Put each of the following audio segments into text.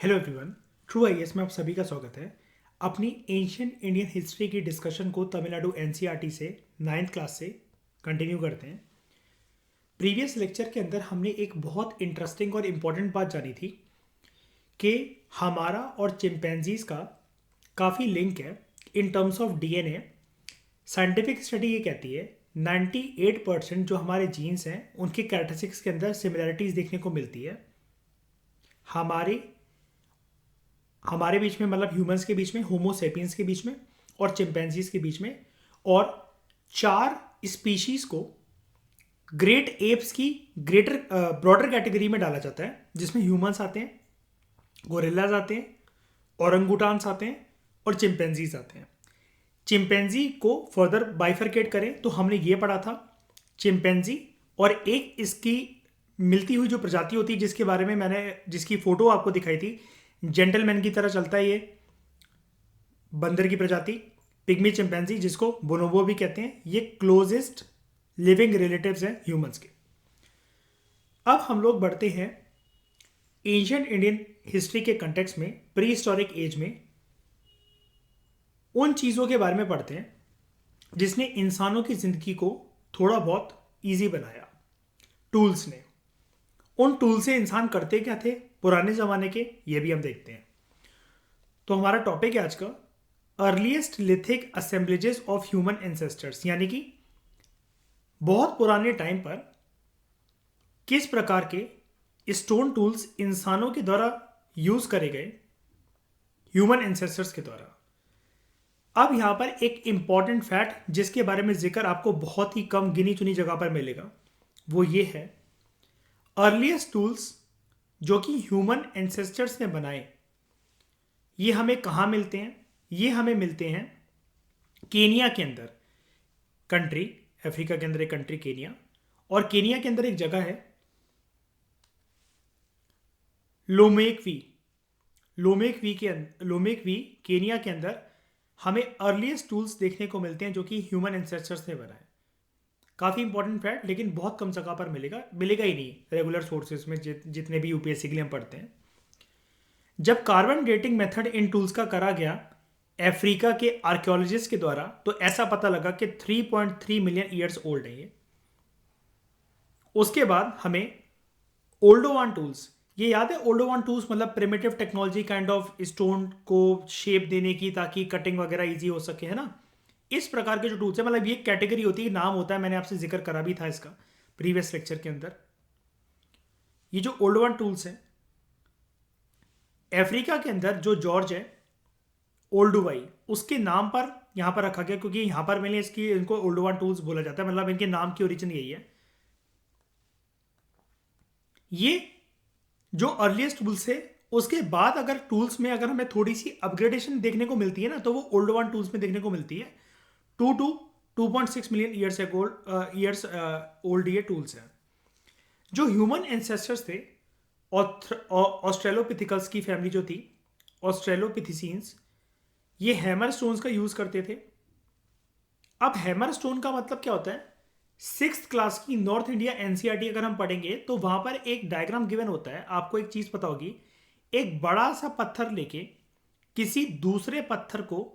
Hello everyone. True IAS में आप सभी का स्वागत है। अपनी एंशियंट इंडियन हिस्ट्री की डिस्कशन को तमिलनाडु एनसीईआरटी से नाइन्थ क्लास से कंटिन्यू करते हैं। प्रीवियस लेक्चर के अंदर हमने एक बहुत इंटरेस्टिंग और इम्पॉर्टेंट बात जानी थी कि हमारा और चिंपैंजीज का काफ़ी लिंक है in terms of DNA. Scientific study ये कहती है 98% जो हमारे जीन्स हैं उनकी कैरेक्टरिस्टिक्स के अंदर सिमिलैरिटीज़ देखने को मिलती है हमारे हमारे बीच में, मतलब ह्यूमंस के बीच में, होमोसेपियंस के बीच में और चिंपैंजीज के बीच में। और 4 स्पीशीज को ग्रेट एप्स की ग्रेटर ब्रॉडर कैटेगरी में डाला जाता है, जिसमें ह्यूमंस आते हैं, गोरिल्लाज आते हैं, औरंगुटान्स आते हैं और चिंपैंजीज आते हैं। चिंपैंजी को फर्दर बाइफरकेट करें तो हमने ये पढ़ा था चिंपैंजी और एक इसकी मिलती हुई जो प्रजाति होती है जिसके बारे में मैंने जिसकी फोटो आपको दिखाई थी, जेंटलमैन की तरह चलता है ये बंदर की प्रजाति, पिग्मी चिंपैंजी, जिसको बोनोबो भी कहते हैं। ये क्लोजेस्ट लिविंग रिलेटिव्स हैं ह्यूमंस के। अब हम लोग बढ़ते हैं एंशियंट इंडियन हिस्ट्री के कंटेक्स्ट में, प्री हिस्टोरिक एज में उन चीज़ों के बारे में पढ़ते हैं जिसने इंसानों की ज़िंदगी को थोड़ा बहुत ईजी बनाया। टूल्स ने, उन टूल से इंसान करते क्या थे पुराने ज़माने के, ये भी हम देखते हैं। तो हमारा टॉपिक है आज का earliest lithic assemblages of human ancestors, यानी कि बहुत पुराने टाइम पर किस प्रकार के स्टोन टूल्स इंसानों के द्वारा यूज करे गए ह्यूमन एंसेस्टर्स के द्वारा। अब यहां पर एक इंपॉर्टेंट फैक्ट जिसके बारे में जिक्र आपको बहुत ही कम गिनी चुनी जगह पर मिलेगा, वो ये है अर्लीस्ट टूल्स जो कि ह्यूमन एंसेस्टर्स ने बनाए, ये हमें कहाँ मिलते हैं? ये हमें मिलते हैं केनिया के अंदर, कंट्री, अफ्रीका के अंदर एक कंट्री केनिया, और केनिया के अंदर एक जगह है लोमेकवी। लोमेकवी केनिया के अंदर हमें अर्लीस्ट टूल्स देखने को मिलते हैं जो कि ह्यूमन एंसेस्टर्स ने बनाए। काफ़ी इंपॉर्टेंट फैक्ट, लेकिन बहुत कम जगह पर मिलेगा ही नहीं रेगुलर सोर्सेज में, जितने भी यूपीएससी के लिए हम पढ़ते हैं। जब carbon dating method in tools का करा गया अफ्रीका के आर्कियोलॉजिस्ट के द्वारा, तो ऐसा पता लगा कि 3.3 मिलियन ईयर्स ओल्ड है ये। उसके बाद हमें ओल्डोवान टूल्स, ये याद है ओल्डोवान टूल्स मतलब primitive technology kind of stone को शेप देने की ताकि कटिंग वगैरह इजी हो सके, है ना। इस प्रकार के जो टूल्स है, मतलब ये कैटेगरी होती है, नाम होता है, मैंने आपसे जिक्र करा भी था इसका प्रीवियस लेक्चर के अंदर। ये जो ओल्डोवान टूल्स हैं अफ्रीका के अंदर, जो जॉर्ज है ओल्डुवाई, उसके नाम पर यहां पर रखा गया, क्योंकि यहां पर मैंने इनको ओल्डोवान टूल्स बोला जाता है, मतलब इनके नाम की ओरिजिन यही है। ये जो अर्लीस्ट टूल्स है, उसके बाद अगर टूल्स में अगर हमें थोड़ी सी अपग्रेडेशन देखने को मिलती है ना, तो वो ओल्डोवान टूल्स में देखने को मिलती है। 2.6 मिलियन ईयर्स ओल्ड ये टूल्स हैं। जो ह्यूमन एंसेस्टर्स थे, ऑस्ट्रेलोपिथिकल्स की फैमिली जो थी, ऑस्ट्रेलोपिथिसीन्स, ये हैमर स्टोन्स का यूज करते थे। अब हैमर स्टोन का मतलब क्या होता है? 6th क्लास की नॉर्थ इंडिया एनसीईआरटी अगर हम पढ़ेंगे तो वहां पर एक डायग्राम गिवन होता है। आपको एक चीज पता होगी, एक बड़ा सा पत्थर लेके किसी दूसरे पत्थर को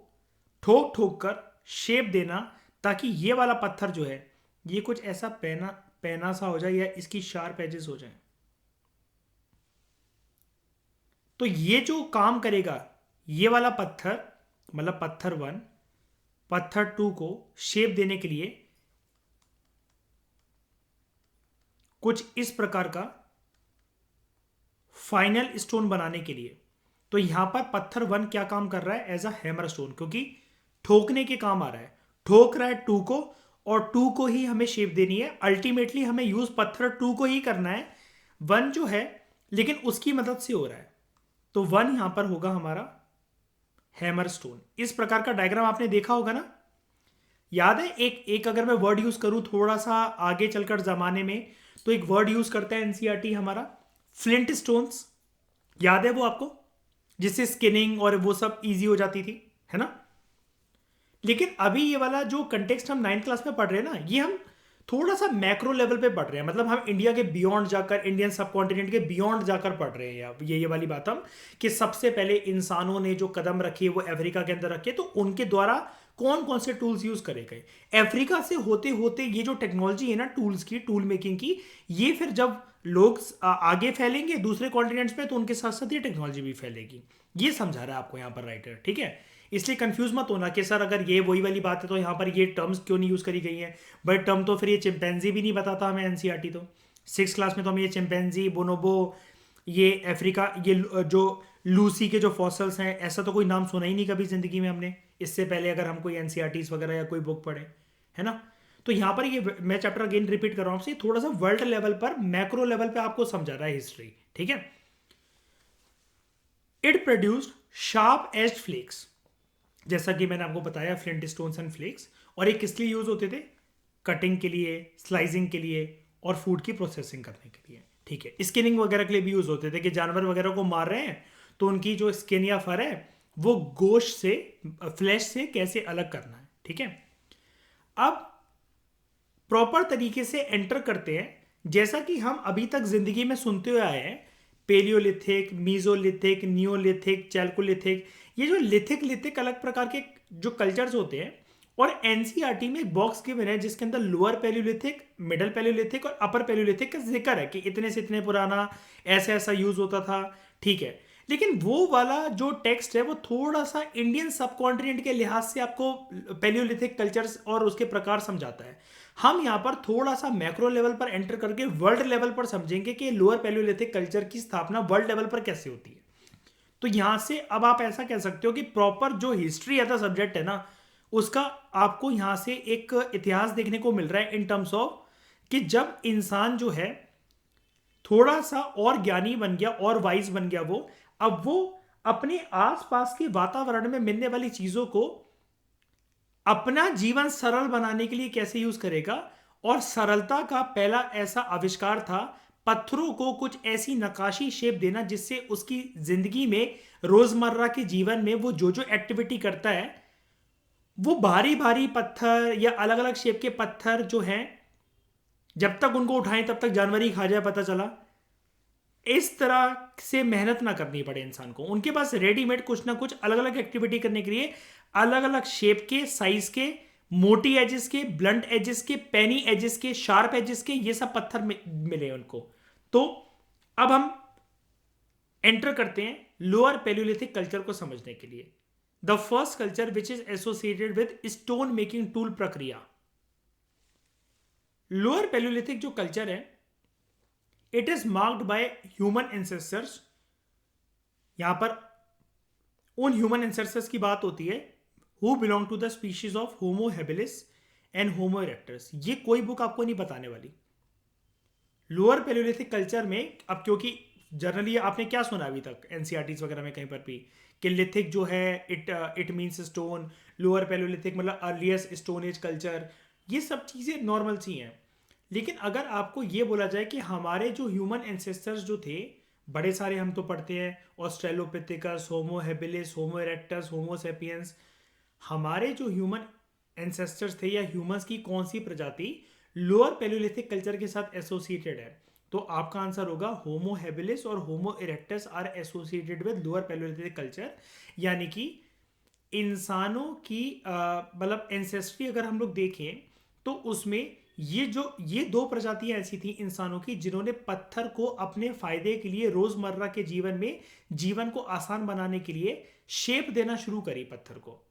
ठोक ठोक कर शेप देना, ताकि ये वाला पत्थर जो है ये कुछ ऐसा पैना सा हो जाए या इसकी शार्प एजेस हो जाए। तो ये जो काम करेगा ये वाला पत्थर, मतलब पत्थर 1 पत्थर 2 को शेप देने के लिए कुछ इस प्रकार का फाइनल स्टोन बनाने के लिए। तो यहां पर पत्थर 1 क्या काम कर रहा है? एज अ हैमर स्टोन, क्योंकि ठोकने के काम आ रहा है। ठोक रहा है 2 को, और 2 को ही हमें शेप देनी है। अल्टीमेटली हमें यूज पत्थर 2 को ही करना है, 1 जो है लेकिन उसकी मदद से हो रहा है। तो 1 यहां पर होगा हमारा हैमर स्टोन। इस प्रकार का डायग्राम आपने देखा होगा ना, याद है? एक अगर मैं वर्ड यूज करूं थोड़ा सा आगे चलकर जमाने में, तो एक वर्ड यूज करता है एनसीईआरटी हमारा, फ्लिंट स्टोन्स। याद है वो आपको? जिससे स्किनिंग और वो सब इजी हो जाती थी, है ना। लेकिन अभी ये वाला जो कंटेक्स्ट हम 9th क्लास में पढ़ रहे हैं ना, ये हम थोड़ा सा मैक्रो लेवल पे पढ़ रहे हैं, मतलब हम इंडिया के बियॉन्ड जाकर, इंडियन सब कॉन्टिनेंट के बियॉन्ड जाकर पढ़ रहे हैं। ये वाली बात हम, कि सबसे पहले इंसानों ने जो कदम रखे वो अफ्रीका के अंदर रखे, तो उनके द्वारा कौन कौन से टूल्स यूज करे गए। अफ्रीका से होते होते ये जो टेक्नोलॉजी है ना टूल्स की, टूल मेकिंग की, ये फिर जब लोग आगे फैलेंगे दूसरे कॉन्टिनेंट्स में, तो उनके साथ साथ ये टेक्नोलॉजी भी फैलेगी। ये समझा रहा है आपको यहाँ पर राइटर, ठीक है। इसलिए कंफ्यूज मत होना कि सर अगर ये वही वाली बात है तो यहाँ पर ये टर्म्स क्यों नहीं यूज करी गई हैं। बट टर्म तो फिर ये चिंपैंजी भी नहीं बताता हमें एनसीईआरटी तो। 6th क्लास में तो हमें ये चिंपैंजी, बोनोबो, ये अफ्रीका, ये जो लूसी के जो फॉसल्स हैं, ऐसा तो कोई नाम सुना ही नहीं कभी जिंदगी में हमने, इससे पहले अगर हम कोई एनसीईआरटीज वगैरह या कोई बुक पढ़े, है ना। तो यहाँ पर ये मैं चैप्टर अगेन रिपीट कर रहा हूँ आपसे, थोड़ा सा वर्ल्ड लेवल पर, मैक्रो लेवल पे आपको समझा रहा है हिस्ट्री, ठीक है। It produced sharp edged flakes, जैसा कि मैंने आपको बताया, फ्लिंट स्टोन्स एंड फ्लेक्स। और ये किस लिए यूज होते थे? कटिंग के लिए, स्लाइसिंग के लिए और फूड की प्रोसेसिंग करने के लिए, ठीक है। स्किनिंग वगैरह के लिए भी यूज होते थे कि जानवर वगैरह को मार रहे हैं तो उनकी जो स्किन या फर है वो गोश्त से, फ्लैश से कैसे अलग करना है, ठीक है। अब प्रॉपर तरीके से एंटर करते हैं, जैसा कि हम अभी तक जिंदगी में सुनते हुए आए हैं, पेलियोलिथिक, मीजोलिथिक, नियोलिथिक, चैल्कोलिथिक, ये जो लिथिक अलग प्रकार के जो कल्चर्स होते हैं। और एनसीईआरटी में एक बॉक्स गिवन है जिसके अंदर लोअर पैलियोलिथिक, मिडिल पैलियोलिथिक और अपर पैलियोलिथिक का जिक्र है कि इतने से इतने पुराना ऐसा ऐसा यूज होता था, ठीक है। लेकिन वो वाला जो टेक्स्ट है वो थोड़ा सा इंडियन सब कॉन्टिनेंट के लिहाज से आपको पैलियोलिथिक कल्चर्स और उसके प्रकार समझाता है। हम यहाँ पर थोड़ा सा मैक्रो लेवल पर एंटर करके वर्ल्ड लेवल पर समझेंगे कि लोअर पैलियोलिथिक कल्चर की स्थापना वर्ल्ड लेवल पर कैसे होती है। तो यहां से अब आप ऐसा कह सकते हो कि प्रॉपर जो हिस्ट्री एज अ सब्जेक्ट है ना, उसका आपको यहां से एक इतिहास देखने को मिल रहा है इन टर्म्स ऑफ कि जब इंसान जो है थोड़ा सा और ज्ञानी बन गया और वाइज बन गया, वो अब वो अपने आसपास के वातावरण में मिलने वाली चीजों को अपना जीवन सरल बनाने के लिए कैसे यूज करेगा। और सरलता का पहला ऐसा आविष्कार था पत्थरों को कुछ ऐसी नक्काशी शेप देना जिससे उसकी जिंदगी में, रोजमर्रा के जीवन में वो जो जो एक्टिविटी करता है, वो भारी भारी पत्थर या अलग अलग शेप के पत्थर जो हैं, जब तक उनको उठाएं तब तक जानवर ही खा जाए, पता चला। इस तरह से मेहनत ना करनी पड़े इंसान को, उनके पास रेडीमेड कुछ ना कुछ अलग अलग एक्टिविटी करने के लिए अलग अलग शेप के, साइज के, मोटी एजेस के, ब्लंट एजेस के, पेनी एजेस के, शार्प एजेस के, ये सब पत्थर मिले उनको। तो अब हम एंटर करते हैं लोअर पैलियोलिथिक कल्चर को समझने के लिए। The first culture which is associated with stone making tool प्रक्रिया। लोअर पैलियोलिथिक जो कल्चर है, it is marked by human ancestors. यहां पर उन ह्यूमन एंसेस्टर्स की बात होती है who belong to the species of homo habilis and homo erectus. ये कोई बुक आपको नहीं बताने वाली। लोअर पैलियोलिथिक कल्चर में, अब क्योंकि जनरली आपने क्या सुना अभी तक एनसीईआरटीज वगैरह में कहीं पर भी कि लिथिक जो है it means stone, lower Palaeolithic मतलब अर्लीस्ट स्टोन एज कल्चर, ये सब चीज़ें नॉर्मल सी हैं। लेकिन अगर आपको ये बोला जाए कि हमारे जो ह्यूमन एंसेस्टर्स जो थे, बड़े सारे हम तो पढ़ते हैं, ऑस्ट्रेलोपिथिकस, होमो हेबिलिस, होमो इरेक्टस, होमो सेपियंस, हमारे जो ह्यूमन एंसेस्टर्स थे या ह्यूमंस की कौन सी प्रजाति लोअर पैलियोलिथिक कल्चर के साथ एसोसिएटेड है, तो आपका आंसर होगा होमो हेबिलिस और Homo erectus are associated with lower Palaeolithic culture. यानी कि इंसानों की मतलब एंसेस्ट्री अगर हम लोग देखें तो उसमें ये दो प्रजातियां ऐसी थी इंसानों की जिन्होंने पत्थर को अपने फायदे के लिए रोजमर्रा के जीवन में, जीवन को आसान बनाने के लिए शेप देना शुरू करी पत्थर को।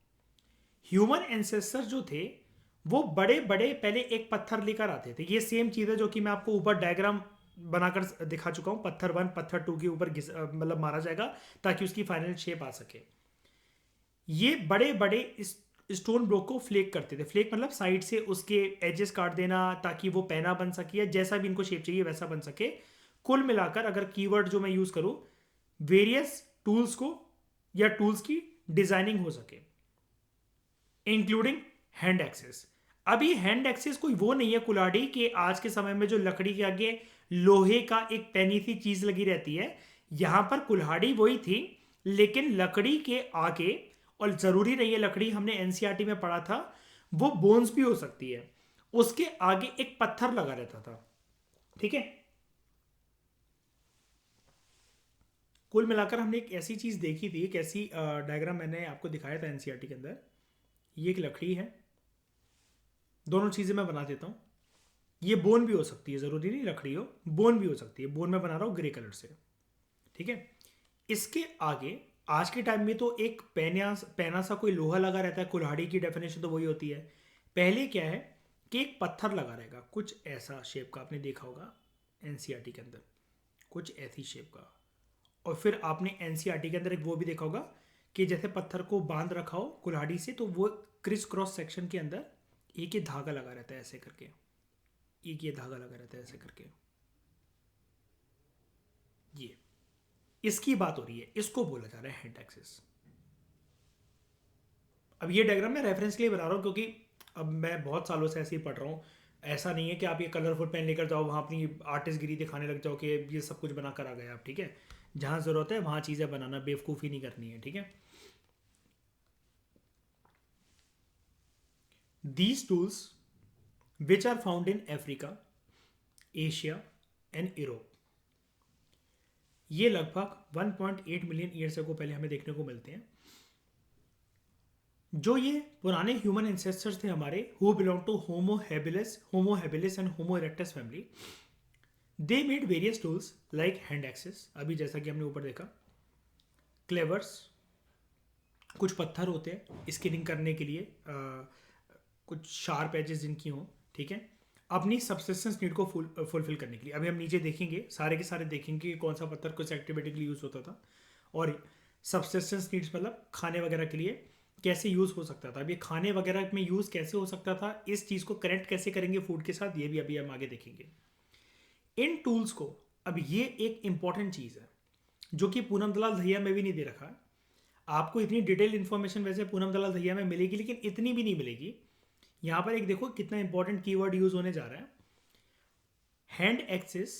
ह्यूमन एंसेस्टर जो थे वो बड़े बड़े पहले एक पत्थर लेकर आते थे। ये सेम चीज है जो कि मैं आपको ऊपर डायग्राम बनाकर दिखा चुका हूं। पत्थर 1 पत्थर 2 के ऊपर मतलब मारा जाएगा ताकि उसकी फाइनल शेप आ सके। ये बड़े बड़े स्टोन ब्लॉक को फ्लेक करते थे। फ्लेक मतलब साइड से उसके एजेस काट देना ताकि वो पैना बन सके या जैसा भी इनको शेप चाहिए वैसा बन सके। कुल मिलाकर अगर कीवर्ड जो मैं यूज करूं, वेरियस टूल्स को या टूल्स की डिजाइनिंग हो सके, इंक्लूडिंग हैंड एक्सेस। अभी हैंड एक्सेस कोई वो नहीं है कुल्हाड़ी के आज के समय में जो लकड़ी के आगे लोहे का एक पैनी सी चीज लगी रहती है। यहां पर कुल्हाड़ी वही थी, लेकिन लकड़ी के आगे, और जरूरी नहीं है लकड़ी, हमने एनसीईआरटी में पढ़ा था वो बोन्स भी हो सकती है। उसके आगे एक पत्थर लगा रहता था, ठीक है। कुल मिलाकर हमने एक ऐसी चीज देखी थी, एक ऐसी डायग्राम मैंने आपको दिखाया था एनसीईआरटी के अंदर। ये एक लकड़ी है, दोनों चीजें मैं बना देता हूँ। ये बोन भी हो सकती है, जरूरी नहीं लकड़ी हो, बोन भी हो सकती है। बोन मैं बना रहा हूँ ग्रे कलर से, ठीक है। इसके आगे आज के टाइम में तो एक पैना सा कोई लोहा लगा रहता है, कुल्हाड़ी की डेफिनेशन तो वही होती है। पहले क्या है कि एक पत्थर लगा रहेगा, कुछ ऐसा शेप का, आपने देखा होगा एनसीईआरटी के अंदर, कुछ ऐसी शेप का। और फिर आपने एनसीईआरटी के अंदर एक वो भी देखा होगा कि जैसे पत्थर को बांध रखा हो कुल्हाड़ी से, तो वो क्रिस क्रॉस सेक्शन के अंदर एक ही धागा लगा रहता है ऐसे करके, एक ये धागा लगा रहता है ऐसे करके। ये इसकी बात हो रही है, इसको बोला जा रहा है हैंड एक्सिस। अब ये डायग्राम मैं रेफरेंस के लिए बना रहा हूँ, क्योंकि अब मैं बहुत सालों से ऐसे ही पढ़ रहा हूँ। ऐसा नहीं है कि आप ये कलरफुल पेन लेकर जाओ वहाँ अपनी आर्टिस्टगिरी दिखाने लग जाओ कि ये सब कुछ बना कर आ गए आप, ठीक है। जहाँ ज़रूरत है वहाँ चीज़ें बनाना, बेवकूफ़ी नहीं करनी है, ठीक है। These tools which are found in Africa, Asia and Europe, ये लगभग 1.8 मिलियन ईयर्स को पहले हमें देखने को मिलते हैं। जो ये पुराने ह्यूमन एंसेस्टर्स थे हमारे, who belong to homo habilis and homo erectus family, they made various tools like hand axes, अभी जैसा कि हमने ऊपर देखा, क्लेवर्स, कुछ पत्थर होते हैं स्किनिंग करने के लिए, कुछ शार्प एजेस जिनकी हों, ठीक है, अपनी सबसिस्टेंस नीड को फुलफिल करने के लिए। अभी हम नीचे देखेंगे, सारे के सारे देखेंगे कि कौन सा पत्थर कुछ एक्टिविटी के लिए यूज़ होता था, और सबसिस्टेंस नीड्स मतलब खाने वगैरह के लिए कैसे यूज़ हो सकता था। अब ये खाने वगैरह में यूज़ कैसे हो सकता था, इस चीज़ को कनेक्ट कैसे करेंगे फूड के साथ, ये भी अभी हम आगे देखेंगे। इन टूल्स को, अब ये एक इंपॉर्टेंट चीज़ है जो कि पूनम दलाल दहिया में भी नहीं दे रखा। आपको इतनी डिटेल इन्फॉर्मेशन वैसे पूनम दलाल दहिया में मिलेगी, लेकिन इतनी भी नहीं मिलेगी। यहाँ पर एक देखो कितना इंपॉर्टेंट कीवर्ड यूज होने जा रहा है, हैंड एक्सिस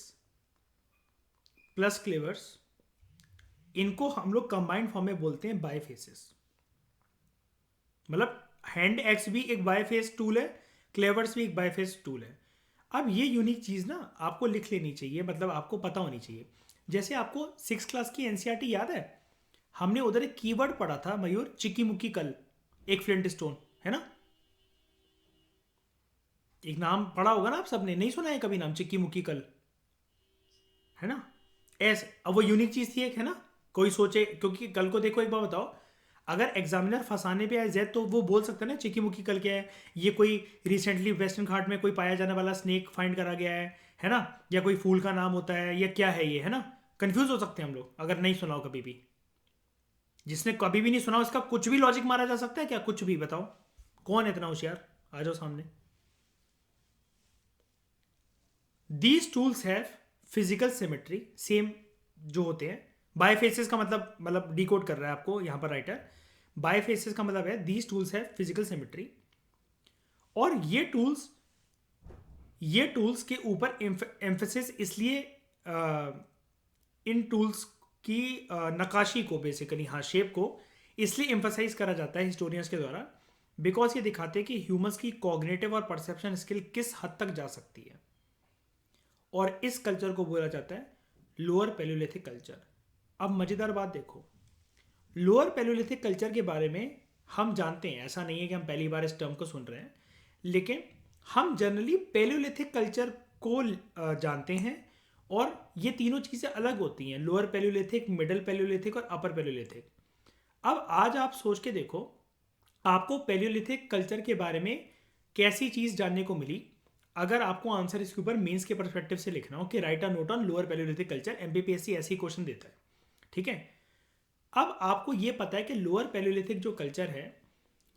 प्लस क्लेवर्स, इनको हम लोग कंबाइंड फॉर्म में बोलते हैं बायफेसिस। मतलब हैंड एक्स भी एक बायफेस टूल है, क्लेवर्स भी एक बायफेस टूल है। अब ये यूनिक चीज़ ना आपको लिख लेनी चाहिए, मतलब आपको पता होनी चाहिए। जैसे आपको 6th क्लास की एनसीईआरटी याद है, हमने उधर एक कीवर्ड पढ़ा था मयूर, चिकी मुक्की कल, एक फ्लिंट स्टोन, है ना। एक नाम पढ़ा होगा ना आप सबने, नहीं सुना है कभी नाम चिक्की मुक्की कल, है ना। ऐसे अब वो यूनिक चीज थी एक, है ना। कोई सोचे, क्योंकि कल को देखो एक बार बताओ, अगर एग्जामिनर फंसाने पे आए जेड तो वो बोल सकता है ना चिक्की मुक्की कल क्या है, ये कोई रिसेंटली वेस्टर्न घाट में कोई पाया जाने वाला स्नेक फाइंड करा गया है ना, या कोई फूल का नाम होता है, या क्या है ये, है ना। कंफ्यूज हो सकते हैं हम लोग अगर नहीं सुना हो कभी भी। जिसने कभी भी नहीं सुना हो, इसका कुछ भी लॉजिक मारा जा सकता है क्या, कुछ भी बताओ, कौन है इतना होशियार, आ जाओ सामने। These tools have physical symmetry, same जो होते हैं। बायफेसेस का मतलब डिकोड कर रहा है आपको यहाँ पर राइटर। बायफेसेस का मतलब है these tools have physical symmetry, और ये टूल्स के ऊपर एम्फेसिस इसलिए इन टूल्स की नकाशी को, बेसिकली हाँ शेप को इसलिए एम्फेसाइज करा जाता है हिस्टोरियंस के द्वारा, बिकॉज ये दिखाते हैं कि ह्यूमंस की कॉग्निटिव और परसेप्शन स्किल किस हद तक जा सकती है। और इस कल्चर को बोला जाता है लोअर पैलियोलिथिक कल्चर। अब मजेदार बात देखो, लोअर पैलियोलिथिक कल्चर के बारे में हम जानते हैं, ऐसा नहीं है कि हम पहली बार इस टर्म को सुन रहे हैं, लेकिन हम जनरली पैलियोलिथिक कल्चर को जानते हैं। और ये तीनों चीज़ें अलग होती हैं, लोअर पैलियोलिथिक, मिडिल पैलियोलिथिक और अपर पैलियोलिथिक। अब आज आप सोच के देखो, आपको पैलियोलिथिक कल्चर के बारे में कैसी चीज़ जानने को मिली। अगर आपको आंसर इसके ऊपर मेंस के परस्पेक्टिव से लिखना हो कि right a note on lower Palaeolithic culture, MPPSC ऐसे ही क्वेश्चन देता है, ठीक है। अब आपको ये पता है कि लोअर पैलियोलिथिक जो कल्चर है,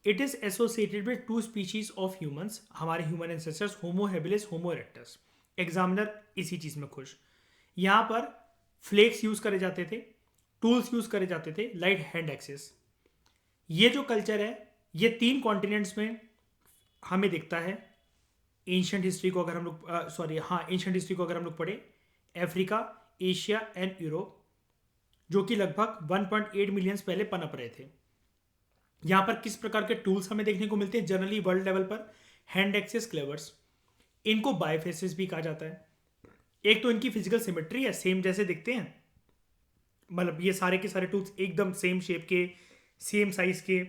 it is associated with 2 species of humans, हमारे ह्यूमन एंसेस्टर्स, होमो हेबिलिस, होमो इरेक्टस। एग्जामिनर इसी चीज में खुश। यहां पर फ्लेक्स यूज करे जाते थे, टूल्स यूज करे जाते थे, लाइक हैंड एक्सेस। ये जो कल्चर है ये 3 कॉन्टिनेंट्स में हमें दिखता है। एंशिएंट हिस्ट्री को अगर हम लोग एंशिएंट हिस्ट्री को अगर हम लोग पढ़े, अफ्रीका, एशिया एंड यूरोप, जो कि लगभग 1.8 मिलियन पहले पनप रहे थे। यहां पर किस प्रकार के टूल्स हमें देखने को मिलते हैं जनरली वर्ल्ड लेवल पर, हैंड एक्सेस, क्लेवर्स। इनको बाइफेसिस भी कहा जाता है। एक तो इनकी फिजिकल सिमेट्री है, सेम जैसे दिखते हैं, मतलब ये सारे के सारे टूल्स एकदम सेम शेप के, सेम साइज के,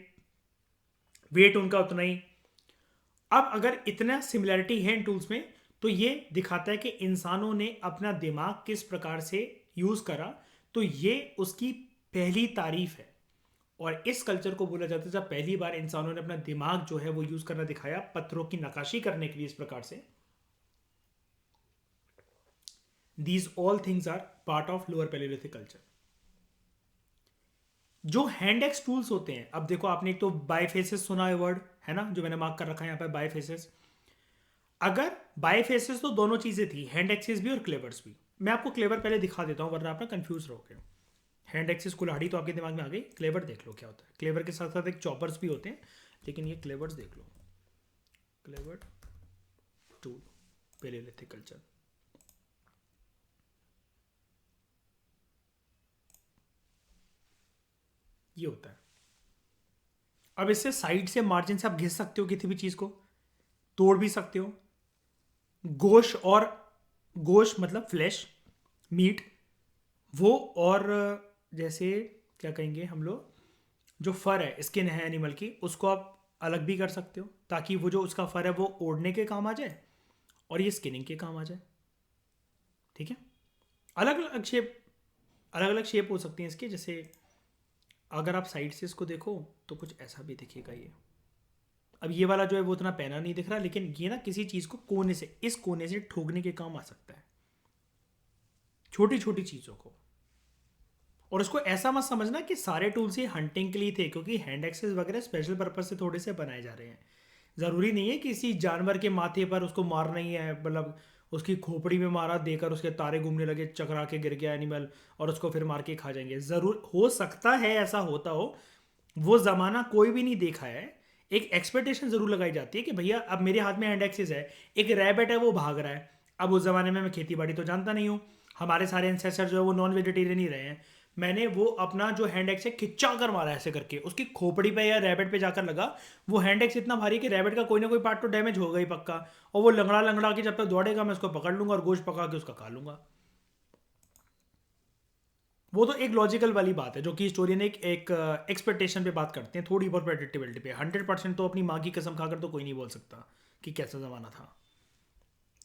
वेट उनका उतना ही। अब अगर इतना सिमिलैरिटी है इन टूल्स में, तो ये दिखाता है कि इंसानों ने अपना दिमाग किस प्रकार से यूज करा। तो ये उसकी पहली तारीफ है। और इस कल्चर को बोला जाता है जब पहली बार इंसानों ने अपना दिमाग जो है वो यूज करना दिखाया पत्थरों की नक्काशी करने के लिए। इस प्रकार से these all things are part of lower Palaeolithic culture. जो हैंड एक्स टूल्स होते हैं, अब देखो आपने एक तो बाइफेसिस सुना है वर्ड, है ना, जो मैंने मार्क कर रखा है यहाँ पे बाइफेसिस। अगर बाइफेसिस तो दोनों चीजें थी, हैंड एक्सिस भी और क्लेवर्स भी। मैं आपको क्लेवर पहले दिखा देता हूँ वरना आप ना कंफ्यूज रहोगे। हैंड एक्सिस कुल्हाड़ी तो आपके दिमाग में आ गई, क्लेवर देख लो क्या होता है। क्लेवर के साथ साथ एक चॉपर्स भी होते हैं, लेकिन ये क्लेवर्स देख लो। Cleaver tool, Palaeolithic culture. ये होता है। अब इससे साइड से मार्जिन से आप घिस सकते हो किसी भी चीज को, तोड़ भी सकते हो। गोश और गोश मतलब फ्लैश, मीट, वो और जैसे क्या कहेंगे हम लोग, जो फर है, स्किन है एनिमल की, उसको आप अलग भी कर सकते हो ताकि वो जो उसका फर है वो ओढ़ने के काम आ जाए और ये स्किनिंग के काम आ जाए। ठीक है। अलग अलग शेप, अलग अलग शेप हो सकती हैं इसके। जैसे अगर आप साइड से इसको देखो तो कुछ ऐसा भी दिखेगा ये। अब ये वाला जो है वो उतना पहना नहीं दिख रहा, लेकिन ये ना किसी चीज़ को कोने से, इस कोने से ठोकने के काम आ सकता है, छोटी छोटी चीज़ों को। और उसको ऐसा मत समझना कि सारे टूल्स ये हंटिंग के लिए थे, क्योंकि हैंड एक्सेस वगैरह स्पेशल पर्पज से थोड़े से बनाए जा रहे हैं। ज़रूरी नहीं है कि किसी जानवर के माथे पर उसको मारना ही है, मतलब उसकी खोपड़ी में मारा देकर उसके तारे घूमने लगे, चकरा के गिर गया एनिमल और उसको फिर मार के खा जाएंगे। ज़रूर हो सकता है ऐसा होता हो, वो ज़माना कोई भी नहीं देखा है। एक एक्सपेक्टेशन ज़रूर लगाई जाती है कि भैया अब मेरे हाथ में हैंड एक्सेस है, एक रैबिट है वो भाग रहा है। अब उस ज़माने में मैं खेती बाड़ी तो जानता नहीं हूँ, हमारे सारे एंसेस्टर जो है वो नॉन वेजिटेरियन ही रहे हैं। मैंने वो अपना जो हैंड एक्स है खिंचा कर मारा ऐसे करके, उसकी खोपड़ी पे या रैबिट पे जाकर लगा। वो हैंड एक्स इतना भारी कि रैबिट का कोई ना कोई पार्ट तो डैमेज होगा ही पक्का, और वो लंगड़ा लंगड़ा के जब तक दौड़ेगा मैं उसको पकड़ लूंगा और गोश्त पका के उसका खा लूंगा। वो तो एक लॉजिकल वाली बात है जो कि हिस्टोरियन एक एक्सपेक्टेशन पे बात करते हैं, थोड़ी बहुत प्रेडिक्टेबिलिटी पे। 100% तो अपनी माँ की कसम खाकर तो कोई नहीं बोल सकता कि कैसा ज़माना था।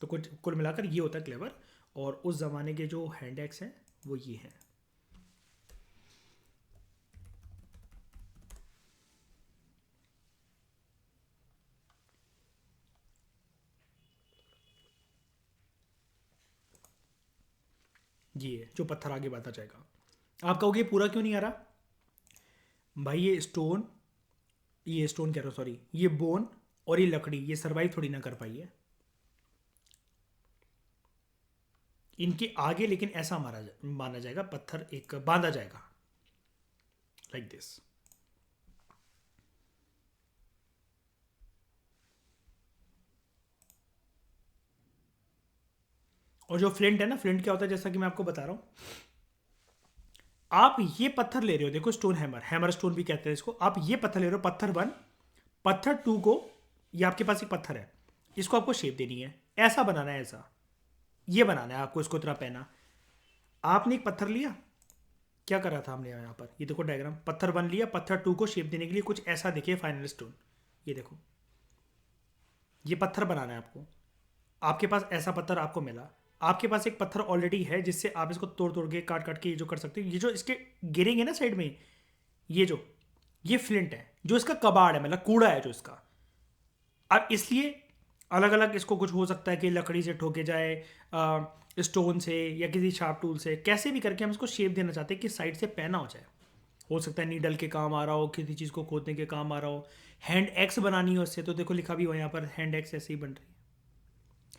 तो कुछ कुल मिलाकर ये होता है क्लेवर। और उस ज़माने के जो हैंड एक्स हैं वो ये हैं। ये जो पत्थर आगे बढ़ता जाएगा। आप कहोगे पूरा क्यों नहीं आ रहा भाई? ये स्टोन कह रहा हूँ, सॉरी, ये बोन और ये लकड़ी ये सरवाइव थोड़ी ना कर पाई है इनके आगे। लेकिन ऐसा माना जाएगा, पत्थर एक बांधा जाएगा लाइक दिस। और जो फ्लिंट है ना, फ्लिंट क्या होता है जैसा कि मैं आपको बता रहा हूं। आप ये पत्थर ले रहे हो, देखो स्टोन हैमर, हैमर स्टोन भी कहते हैं इसको। आप ये पत्थर ले रहे हो, पत्थर 1, पत्थर 2 को, ये आपके पास एक पत्थर है, इसको आपको शेप देनी है, ऐसा बनाना है, ऐसा ये बनाना है आपको, इसको इतना पहना। आपने एक पत्थर लिया, क्या करा था हमने यहाँ पर, ये देखो डायग्राम, पत्थर 1 लिया, पत्थर 2 को शेप देने के लिए कुछ ऐसा देखिए फाइनल स्टोन। ये देखो, ये पत्थर बनाना है आपको। आपके पास ऐसा पत्थर आपको मिला, आपके पास एक पत्थर ऑलरेडी है जिससे आप इसको तोड़ तोड़ के काट काट के ये जो कर सकते हो। ये जो इसके गिरेंगे ना साइड में, ये फ्लिंट है, जो इसका कबाड़ है, मतलब कूड़ा है जो इसका। अब इसलिए अलग अलग इसको कुछ हो सकता है कि लकड़ी से ठोके जाए, स्टोन से या किसी शार्प टूल से, कैसे भी करके हम इसको शेप देना चाहते हैं कि साइड से पैना हो जाए। हो सकता है नीडल के काम आ रहा हो, किसी चीज़ को खोदने के काम आ रहा हो, हैंड एक्स बनानी हो इससे, तो देखो लिखा भी हुआ यहाँ पर हैंड एक्स ऐसे ही बन रही है।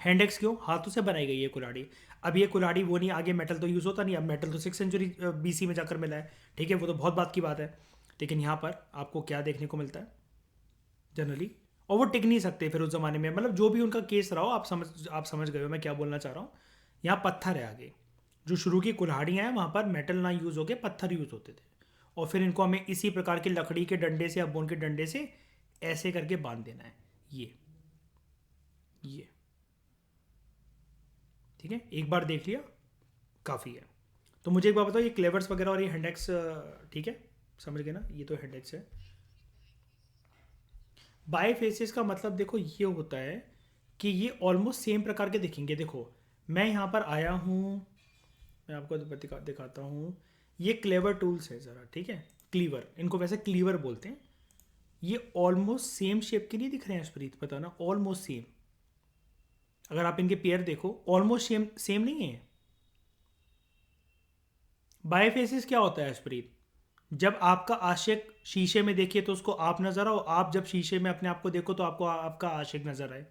हैंड एक्स क्यों? हाथों से बनाई गई है कुल्हाड़ी। अब ये कुल्हाड़ी वो नहीं, आगे मेटल तो यूज़ होता नहीं, अब मेटल तो 6th सेंचुरी BC में जाकर मिला है। ठीक है, वो तो बहुत बात की बात है। लेकिन यहाँ पर आपको क्या देखने को मिलता है जनरली, और वो टिक नहीं सकते फिर उस ज़माने में, मतलब जो भी उनका केस रहा हो, आप समझ गए हो मैं क्या बोलना चाह रहा हूँ। यहाँ पत्थर है आगे, जो शुरू की कुल्हाड़ियाँ हैं वहाँ पर मेटल ना यूज़ होके पत्थर यूज़ होते थे। और फिर इनको हमें इसी प्रकार के लकड़ी के डंडे से या बोन के डंडे से ऐसे करके बांध देना है। ये ठीक है, एक बार देख लिया काफ़ी है। तो मुझे एक बात बताओ, ये क्लेवर्स वगैरह और ये हैंडेक्स, ठीक है, समझ गए ना, ये तो हैंडेक्स है। बाय फेसेस का मतलब देखो ये होता है कि ये ऑलमोस्ट सेम प्रकार के दिखेंगे। देखो मैं यहाँ पर आया हूँ, मैं आपको दिखाता हूँ। ये क्लेवर टूल्स है ज़रा, ठीक है, क्लीवर, इनको वैसे क्लीवर बोलते हैं। ये ऑलमोस्ट सेम शेप के नहीं दिख रहे हैं स्प्रीत, पता ना, ऑलमोस्ट सेम। अगर आप इनके पेयर देखो ऑलमोस्ट सेम सेम नहीं है। बायफेसिस क्या होता है स्प्रीत? जब आपका आशिक शीशे में देखिए तो उसको आप नजर आओ, आप जब शीशे में अपने आप को देखो तो आपको आपका आशिक नजर आए।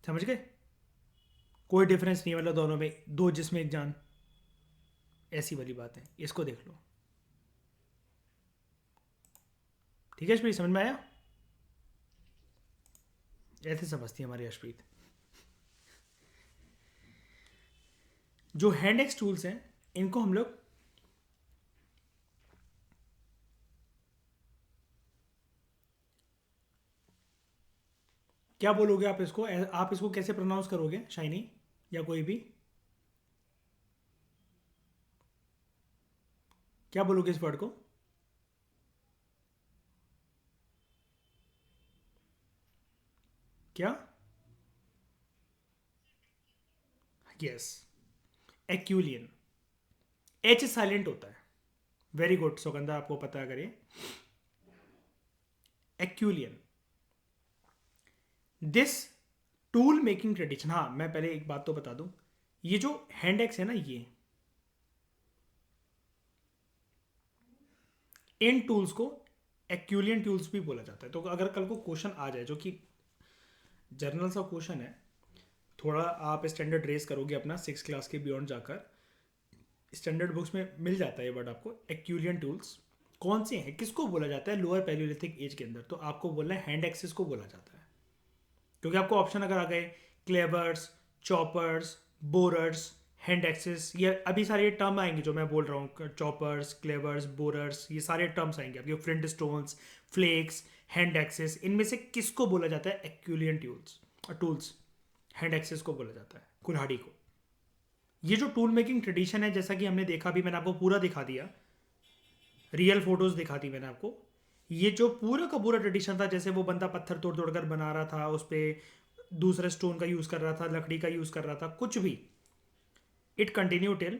समझ गए? कोई डिफरेंस नहीं है, मतलब दोनों में दो जिसमें एक जान, ऐसी वाली बात है। इसको देख लो, ठीक है स्प्रीत, समझ में आया? ऐसे समझती है हमारी अशप्रीत। जो हैंड एक्स टूल्स हैं इनको हम लोग क्या बोलोगे आप इसको? आप इसको कैसे प्रोनाउंस करोगे शाइनी, या कोई भी क्या बोलोगे इस वर्ड को? क्या? यस, एक्यूलियन। एच साइलेंट होता है। वेरी गुड सुगंधा, आपको पता है अगर ये एक्यूलियन। दिस टूल मेकिंग ट्रेडिशन, हाँ मैं पहले एक बात तो बता दूं, ये जो हैंड एक्स है ना, ये इन टूल्स को एक्यूलियन टूल्स भी बोला जाता है। तो अगर कल को क्वेश्चन आ जाए जो कि जर्नल सा क्वेश्चन है, थोड़ा आप स्टैंडर्ड रेस करोगे अपना 6 क्लास के बियॉन्ड जाकर, स्टैंडर्ड बुक्स में मिल जाता है ये वर्ड आपको, एक्यूलियन टूल्स। कौन से हैं, किसको बोला जाता है लोअर पैलियोलिथिक एज के अंदर? तो आपको बोलना है हैंड एक्सेस को बोला जाता है। क्योंकि आपको ऑप्शन अगर आ गए cleavers, choppers, borers, hand access, ये अभी सारे ये टर्म आएंगे जो मैं बोल रहा हूँ, चॉपर्स, क्लेवर्स, बोरर्स, ये सारे टर्म्स आएंगे आपके, flint stones, flakes, hand axes, इनमें से किसको बोला जाता है Acheulian tools? Tools hand axes को बोला जाता है, कुल्हाड़ी को। ये जो टूल मेकिंग ट्रेडिशन है, जैसा कि हमने देखा, भी मैंने आपको पूरा दिखा दिया, रियल फोटोज दिखा दी मैंने आपको। ये जो पूरा का पूरा ट्रेडिशन था, जैसे वो बंदा पत्थर तोड़ तोड़ कर बना रहा था, उस पर दूसरे स्टोन का यूज़ कर रहा था, लकड़ी का यूज़ कर रहा था, कुछ भी, it continue till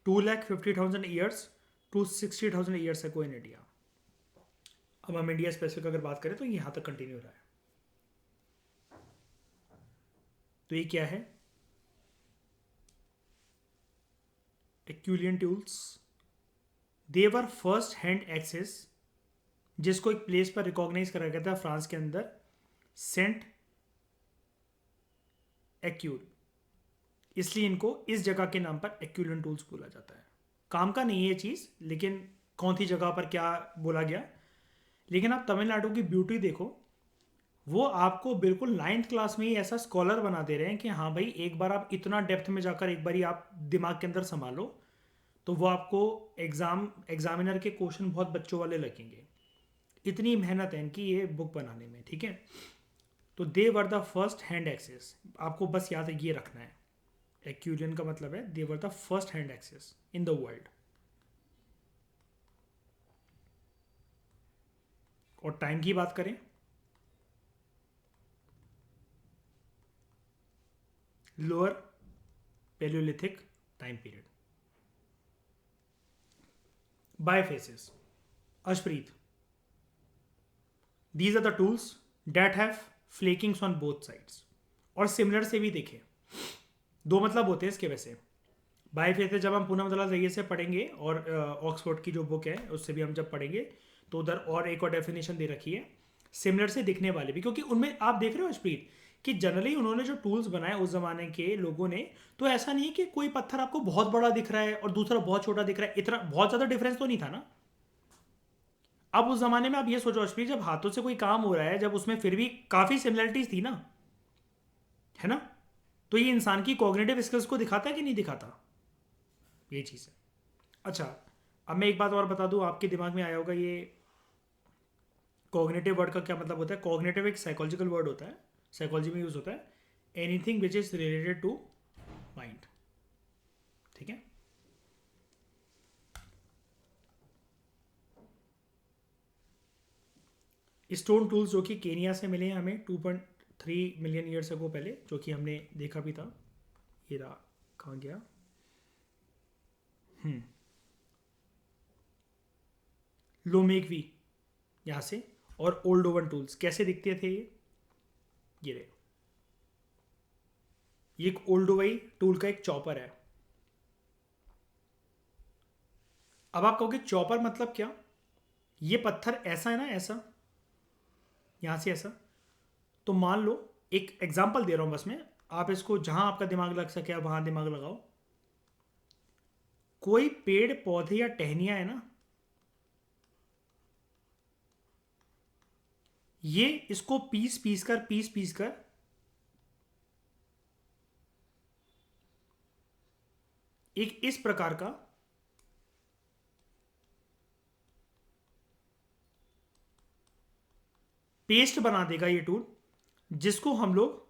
2,50,000 years to 60,000 years ago in India. अब हम इंडिया स्पेसिफिक अगर बात करें तो यहाँ तक कंटिन्यू रहा है। तो ये क्या है? Acheulian tools, they were first hand access, जिसको एक प्लेस पर रिकॉग्नाइज करा गया था फ्रांस के अंदर, सेंट एक्यूल, इसलिए इनको इस जगह के नाम पर एक्यूलियन टूल्स बोला जाता है। काम का नहीं है ये चीज़, लेकिन कौन सी जगह पर क्या बोला गया। लेकिन आप तमिलनाडु की ब्यूटी देखो, वो आपको बिल्कुल 9th क्लास में ही ऐसा स्कॉलर बना दे रहे हैं कि हाँ भाई, एक बार आप इतना डेप्थ में जाकर एक बार आप दिमाग के अंदर संभालो, तो वो आपको एग्जामिनर के क्वेश्चन बहुत बच्चों वाले लगेंगे। इतनी मेहनत है इनकी ये बुक बनाने में, ठीक है। तो they were the first hand access, आपको बस याद ये रखना है, एक्यूलियन का मतलब है they were the first hand access in the world. और टाइम की बात करें, lower Palaeolithic time period. Bifaces, अशप्रीत, these are the tools that have flakings on both sides. और सिमिलर से भी देखें, दो मतलब होते हैं इसके वैसे। बाय फेसेस जब हम पूनम दलाल रैया से पढ़ेंगे, और ऑक्सफोर्ड की जो बुक है उससे भी हम जब पढ़ेंगे, तो उधर और एक और डेफिनेशन दे रखी है सिमिलर से दिखने वाले भी। क्योंकि उनमें आप देख रहे हो अशप्रीत कि जनरली उन्होंने जो टूल्स बनाए उस जमाने के लोगों ने, तो ऐसा नहीं है कि कोई पत्थर आपको बहुत बड़ा दिख रहा है और दूसरा बहुत छोटा दिख रहा है, इतना बहुत ज़्यादा डिफरेंस तो नहीं था ना। अब उस जमाने में आप ये सोचो अश्विनी, जब हाथों से कोई काम हो रहा है, जब उसमें फिर भी काफी सिमिलरिटीज थी ना, है ना, तो ये इंसान की कॉग्निटिव स्किल्स को दिखाता है कि नहीं दिखाता, ये चीज़ है। अच्छा, अब मैं एक बात और बता दूं, आपके दिमाग में आया होगा ये कॉग्निटिव वर्ड का क्या मतलब होता है। कॉग्निटिव एक साइकोलॉजिकल वर्ड होता है, साइकोलॉजी में यूज होता है, anything which is related to mind. ठीक है, स्टोन टूल्स जो कि केनिया से मिले हैं हमें 2.3 मिलियन ईयर्स अगो पहले, जो कि हमने देखा भी था। ये रहा, कहाँ गया, लोमेगवी यहाँ से। और ओल्ड ओवन टूल्स कैसे दिखते थे ये रहे, ये एक ओल्ड ओवन टूल का एक चॉपर है। अब आप कहोगे चॉपर मतलब क्या, ये पत्थर ऐसा है ना, ऐसा यहाँ से ऐसा। तो मान लो, एक एग्जांपल दे रहा हूँ बस मैं, आप इसको जहां आपका दिमाग लग सके आप वहां दिमाग लगाओ। कोई पेड़ पौधे या टहनियां है ना, ये इसको पीस पीस कर एक इस प्रकार का पेस्ट बना देगा ये टूल, जिसको हम लोग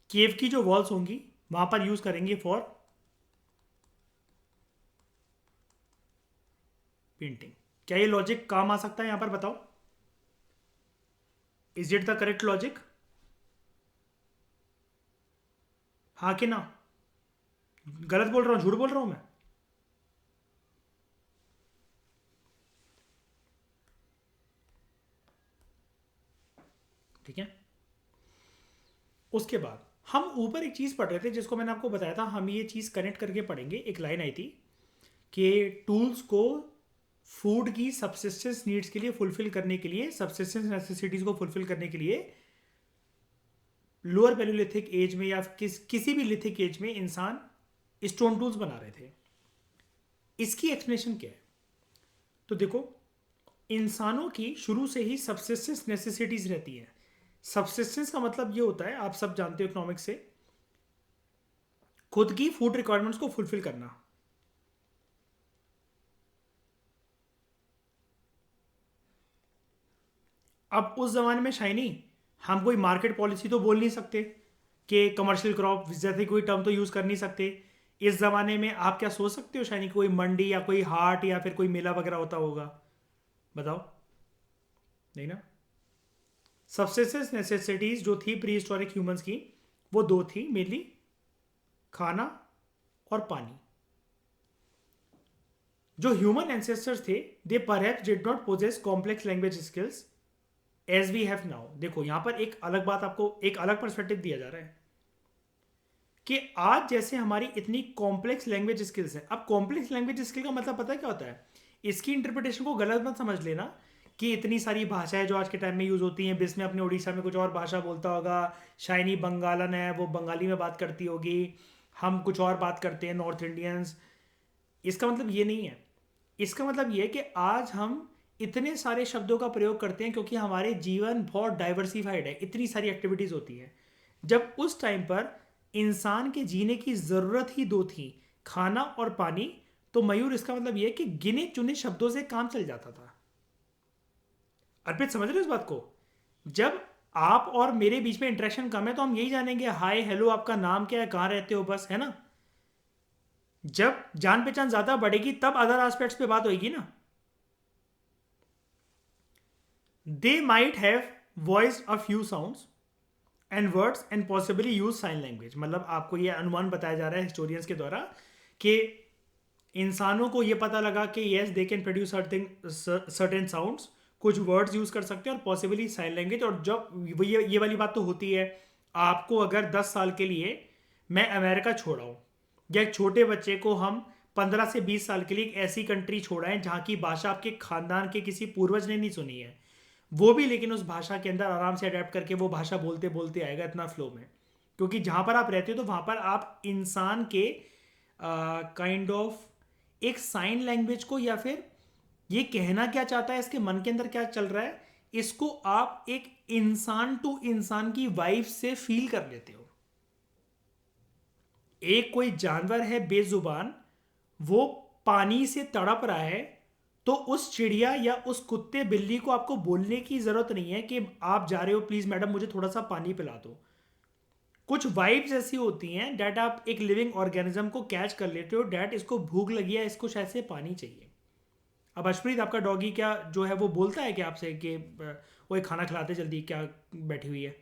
केव की जो वॉल्स होंगी वहां पर यूज करेंगे फॉर पेंटिंग। क्या ये लॉजिक काम आ सकता है यहां पर, बताओ? Is it the correct logic, हाँ कि ना? गलत बोल रहा हूं, झूठ बोल रहा हूं मैं? ठीक है, उसके बाद हम ऊपर एक चीज पढ़ रहे थे जिसको मैंने आपको बताया था, हम ये चीज कनेक्ट करके पढ़ेंगे। एक लाइन आई थी कि टूल्स को फूड की सबसिस्टेंस नीड्स के लिए फुलफिल करने के लिए, सबसिस्टेंस नेसेसिटीज को फुलफिल करने के लिए लोअर पैलियोलिथिक एज में या किसी भी लिथिक एज में इंसान स्टोन टूल्स बना रहे थे। इसकी एक्सप्लेनेशन क्या है? तो देखो, इंसानों की शुरू से ही सबसिस्टेंस नेसेसिटीज रहती है। सबसिस्टेंस का मतलब ये होता है, आप सब जानते हो इकोनॉमिक्स से, खुद की फूड रिक्वायरमेंट्स को फुलफिल करना। अब उस जमाने में शाइनी हम कोई मार्केट पॉलिसी तो बोल नहीं सकते कि कमर्शियल क्रॉप जैसे कोई टर्म तो यूज कर नहीं सकते। इस जमाने में आप क्या सोच सकते हो शाइनी, कोई मंडी या कोई हाट या फिर कोई मेला वगैरह होता होगा? बताओ, नहीं ना। सबसिस्टेंस नेसेसिटीज जो थी प्री हिस्टोरिक ह्यूमंस की, वो दो थी मेनली, खाना और पानी। जो ह्यूमन एंसेस्टर्स थे, they perhaps did not possess complex language skills as we have now. देखो यहां पर एक अलग बात, आपको एक अलग पर्सपेक्टिव दिया जा रहा है कि आज जैसे हमारी इतनी कॉम्प्लेक्स लैंग्वेज स्किल्स हैं। अब कॉम्प्लेक्स लैंग्वेज स्किल का मतलब पता है क्या होता है? इसकी इंटरप्रिटेशन को गलत मत समझ लेना कि इतनी सारी भाषाएं जो आज के टाइम में यूज होती हैं, बिस्म अपने उड़ीसा में कुछ और भाषा बोलता होगा, शाइनी बंगालन है वो बंगाली में बात करती होगी, हम कुछ और बात करते हैं नॉर्थ इंडियंस। इसका मतलब ये नहीं है। इसका मतलब ये है कि आज हम इतने सारे शब्दों का प्रयोग करते हैं क्योंकि हमारे जीवन बहुत डाइवर्सिफाइड है, इतनी सारी एक्टिविटीज होती हैं। जब उस टाइम पर इंसान के जीने की जरूरत ही दो थी, खाना और पानी, तो मयूर इसका मतलब यह है कि गिने चुने शब्दों से काम चल जाता था। अर्पित समझ रहे हो इस बात को? जब आप और मेरे बीच में इंटरेक्शन कम है तो हम यही जानेंगे हाय हेलो आपका नाम क्या है, कहां रहते हो, बस, है ना। जब जान पहचान ज्यादा बढ़ेगी तब अदर एस्पेक्ट्स पे बात होगी ना। They might have voiced a few sounds and words and possibly use sign language. मतलब आपको ये अनुमान बताया जा रहा है हिस्टोरियंस के द्वारा कि इंसानों को ये पता लगा कि yes they can produce certain sounds, कुछ वर्ड्स यूज कर सकते हैं और पॉसिबली साइन लैंग्वेज। और जब ये वाली बात तो होती है, आपको अगर 10 साल के लिए मैं अमेरिका छोड़ा हूँ, या एक छोटे बच्चे को हम 15 से 20 साल के लिए एक ऐसी कंट्री छोड़ा है जहाँ की भाषा आपके खानदान के किसी पूर्वज ने नहीं सुनी है, वो भी लेकिन उस भाषा के अंदर आराम से अडेप्ट करके वो भाषा बोलते बोलते आएगा इतना फ्लो में। क्योंकि जहाँ पर आप रहते हो तो वहाँ पर आप इंसान के काइंड ऑफ एक साइन लैंग्वेज को, या फिर ये कहना क्या चाहता है, इसके मन के अंदर क्या चल रहा है, इसको आप एक इंसान टू इंसान की वाइफ से फील कर लेते हो। एक कोई जानवर है बेजुबान, वो पानी से तड़प रहा है, तो उस चिड़िया या उस कुत्ते बिल्ली को आपको बोलने की ज़रूरत नहीं है कि आप जा रहे हो प्लीज़ मैडम मुझे थोड़ा सा पानी पिला दो। कुछ वाइब्स ऐसी होती हैं डैट आप एक लिविंग ऑर्गेनिज्म को कैच कर लेते हो डैट इसको भूख लगी है, इसको शायद से पानी चाहिए। अब अशप्रीत आपका डॉगी क्या जो है वो बोलता है कि आपसे कि वो खाना खिलाते जल्दी, क्या बैठी हुई है?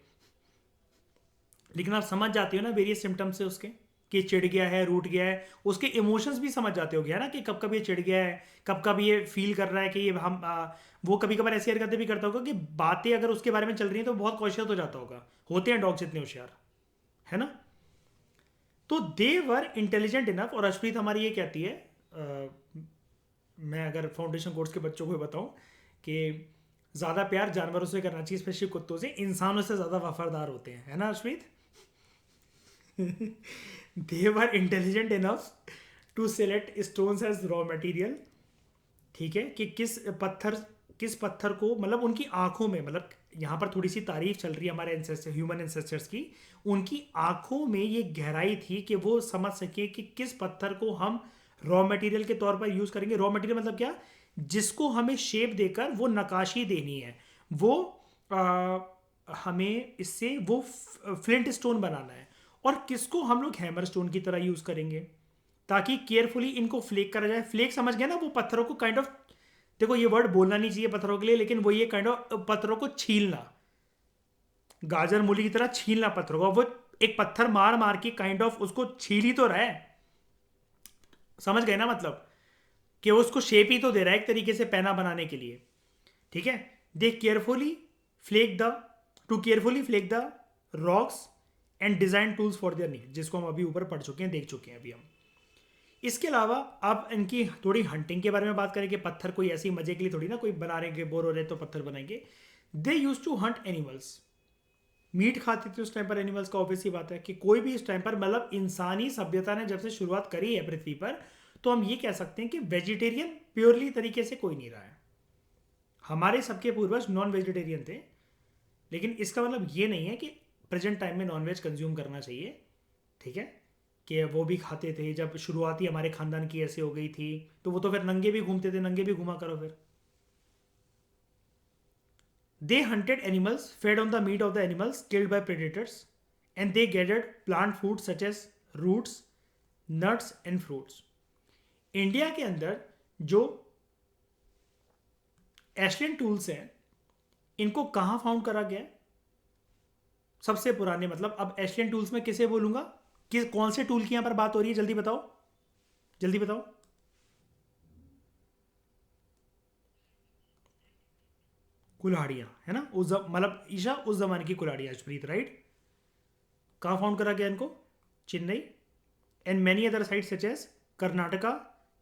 लेकिन आप समझ जाते हो ना वेरियस सिम्टम्स से उसके, कि चिढ़ गया है, रूठ गया है, उसके इमोशंस भी समझ जाते हो गया ना कि कब कब ये चिढ़ गया है, कब कब ये फील कर रहा है कि ये वो कभी कभार ऐसी हरकतें भी करता होगा कि बातें अगर उसके बारे में चल रही हैं तो बहुत कॉशियस हो जाता होगा। होते हैं डॉग्स इतने होशियार, है ना? तो दे वर इंटेलिजेंट इनफ। और अश्प्रीत हमारी ये कहती है, मैं अगर फाउंडेशन कोर्स के बच्चों को बताऊं कि ज़्यादा प्यार जानवरों से करना चाहिए, स्पेशली कुत्तों से, इंसानों से ज़्यादा वफादार होते हैं, है ना अश्प्रीत? they were intelligent enough to select stones as raw material। ठीक है, कि किस पत्थर को, मतलब उनकी आंखों में, मतलब यहाँ पर थोड़ी सी तारीफ चल रही है हमारे एंसेस्टर ह्यूमन एंसेस्टर्स की। उनकी आंखों में ये गहराई थी कि वो समझ सके कि किस पत्थर को हम रॉ मटेरियल के तौर पर यूज करेंगे। रॉ मटेरियल मतलब क्या? जिसको हमें शेप देकर वो नकाशी देनी है, वो हमें इससे वो फ्लिंट स्टोन बनाना है। और किसको हम लोग हैमर स्टोन की तरह यूज करेंगे ताकि केयरफुली इनको फ्लेक करा जाए। फ्लेक समझ गए ना? वो पत्थरों को काइंड ऑफ, देखो ये वर्ड बोलना नहीं चाहिए पत्थरों के लिए, लेकिन वो ये काइंड ऑफ पत्थरों को छीलना, गाजर मूली की तरह छीलना पत्थरों को। वो एक पत्थर मार मार के काइंड ऑफ उसको छील ही तो रहा है, समझ गए ना? मतलब कि वो उसको शेप ही तो दे रहा है एक तरीके से पैना बनाने के लिए। ठीक है, they carefully flake the to carefully flake the rocks and design tools for their need, जिसको हम अभी ऊपर पढ़ चुके हैं, देख चुके हैं अभी हम। इसके अलावा अब इनकी थोड़ी हंटिंग के बारे में बात करें कि पत्थर कोई ऐसी मजे के लिए थोड़ी ना, कोई बना रहे हैं बोर हो रहे तो पत्थर बनाएंगे। They use to hunt animals. Meat खाते थे उस टाइम पर एनिमल्स का, ऑब्वियस ही बात है कि कोई भी इस टाइम पर, मतलब इंसानी सभ्यता ने जब से शुरुआत करी है पृथ्वी पर, तो हम ये कह सकते हैं कि वेजिटेरियन प्योरली तरीके से कोई नहीं रहा है। हमारे सबके पूर्वज नॉन वेजिटेरियन थे, लेकिन इसका मतलब ये नहीं है कि प्रेजेंट टाइम में नॉनवेज कंज्यूम करना चाहिए। ठीक है, कि वो भी खाते थे। जब शुरुआती हमारे खानदान की ऐसे हो गई थी तो वो तो फिर नंगे भी घूमते थे, नंगे भी घुमा करो फिर। They hunted animals, fed on the meat of the animals killed by predators, and they gathered plant food such as roots, nuts and fruits. India के अंदर जो एशलियन टूल्स हैं, इनको कहाँ फाउंड करा गया है? सबसे पुराने, मतलब अब एशियन टूल्स में किसे बोलूंगा, किस कौन से टूल की यहां पर बात हो रही है? जल्दी बताओ, जल्दी बताओ। कुल्हाड़ियां, है ना? मतलब ईशा उस जमाने की कुल्हाड़ियां, अशप्रीत राइट। कहाँ फाउंड करा गया इनको? Chennai and many other site such as Karnataka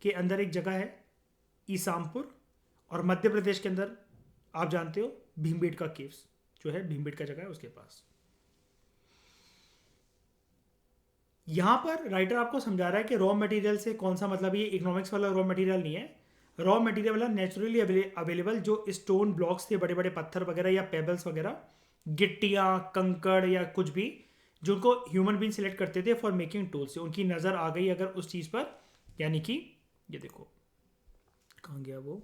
के अंदर एक जगह है ईसामपुर, और मध्य प्रदेश के अंदर आप जानते हो भीमबेटका केव्स जो है, भीमबेटका जगह है उसके पास। यहाँ पर राइटर आपको समझा रहा है कि रॉ मटेरियल से कौन सा, मतलब ये इकोनॉमिक्स वाला रॉ मटेरियल नहीं है। रॉ मटेरियल वाला नेचुरली अवेलेबल जो स्टोन ब्लॉक्स थे, बड़े बड़े पत्थर वगैरह या पेबल्स वगैरह, गिट्टियाँ, कंकड़ या कुछ भी, जो उनको ह्यूमन बींग सिलेक्ट करते थे फॉर मेकिंग टूल्स से। उनकी नज़र आ गई अगर उस चीज़ पर, यानी कि ये देखो कहाँ गया वो,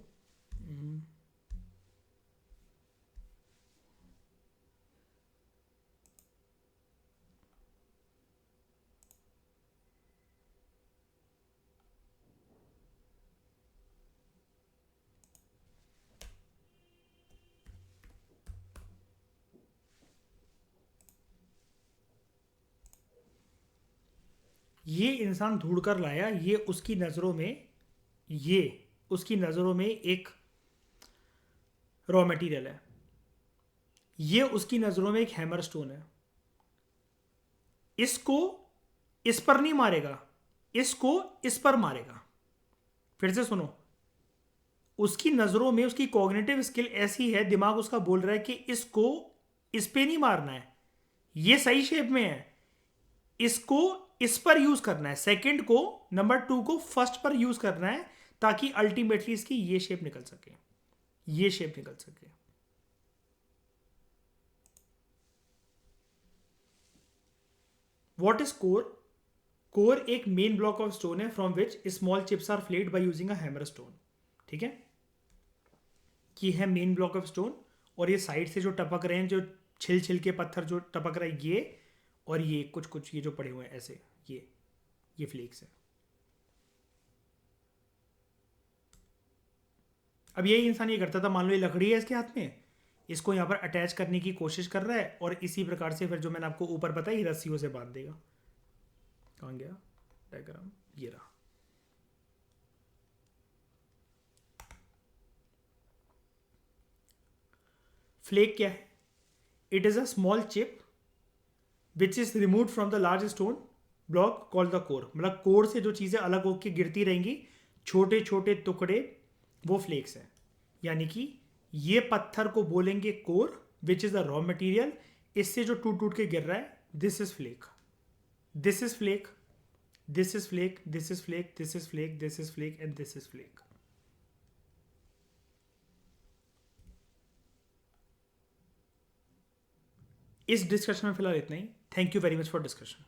ये इंसान ढूंढ कर लाया, ये उसकी नज़रों में एक रॉ मटेरियल है, ये उसकी नज़रों में एक हैमर स्टोन है। इसको इस पर नहीं मारेगा, इसको इस पर मारेगा। फिर से सुनो, उसकी नज़रों में उसकी कॉग्निटिव स्किल ऐसी है, दिमाग उसका बोल रहा है कि इसको इस पे नहीं मारना है, ये सही शेप में है, इसको इस पर यूज करना है, सेकंड को, नंबर टू को फर्स्ट पर यूज करना है, ताकि अल्टीमेटली इसकी ये शेप निकल सके, ये शेप निकल सके। What is core? कोर एक मेन ब्लॉक ऑफ स्टोन है from which small chips are flaked by using a hammer stone. ठीक है, कि है मेन ब्लॉक ऑफ स्टोन, और ये साइड से जो टपक रहे हैं, जो छिल छिल के पत्थर जो टपक रहा है ये, और ये कुछ कुछ ये जो पड़े हुए हैं ऐसे, ये फ्लेक्स है। अब यही इंसान ये करता था, मान लो ये लकड़ी है इसके हाथ में, इसको यहाँ पर अटैच करने की कोशिश कर रहा है, और इसी प्रकार से फिर जो मैंने आपको ऊपर बताया, ये रस्सियों से बांध देगा। कहाँ गया डायग्राम, ये रहा। फ्लेक क्या है? It is a small chip which is remove from the large stone block called the core. मतलब कोर से जो चीज़ें अलग होकर गिरती रहेंगी, छोटे छोटे टुकड़े, वो फ्लेक्स हैं। यानी कि ये पत्थर को बोलेंगे core, which is the raw material. इससे जो टूट टूट के गिर रहा है, this is flake, this is flake, this is flake, this is flake, this is flake, this is flake and this is flake. इस डिस्कशन में फिलहाल इतना ही। Thank you very much for discussion.